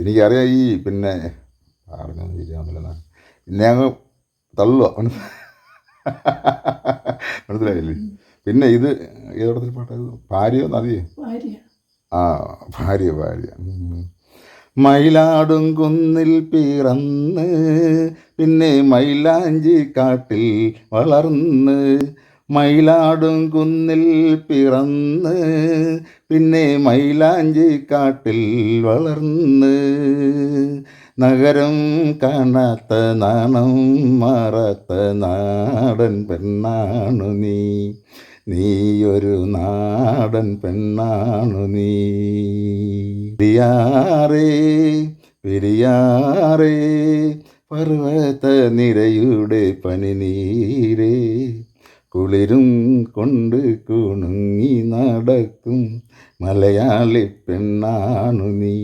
എനിക്കറിയാം ഈ പിന്നെ പറഞ്ഞൊന്നും ശരിയാവുന്നില്ല. പിന്നെ അങ്ങ് തള്ളുക മനസ്സിലായില്ലേ. പിന്നെ ഇത് ഏതോടത്തിൽ പാട്ടത് ഭാര്യയോ നദിയോ? ആ ഭാര്യ ഭാര്യ. മയിലാടും കുന്നിൽ പിറന്ന് പിന്നെ മൈലാഞ്ചി കാട്ടിൽ വളർന്ന്. മയിലാടും കുന്നിൽ പിറന്ന് പിന്നെ മൈലാഞ്ചി കാട്ടിൽ വളർന്ന്. നഗരം കാണാത്ത നാണം മാറാത്ത നാടൻ പെണ്ണാണു നീ. നീയൊരു നാടൻ പെണ്ണാണു നീ. പെരിയാറേ പെരിയാറേ പർവ്വത നിരയുടെ പനിനീരേ. കുളിരും കൊണ്ട് കുണുങ്ങി നടക്കും മലയാളി പെണ്ണാണു നീ.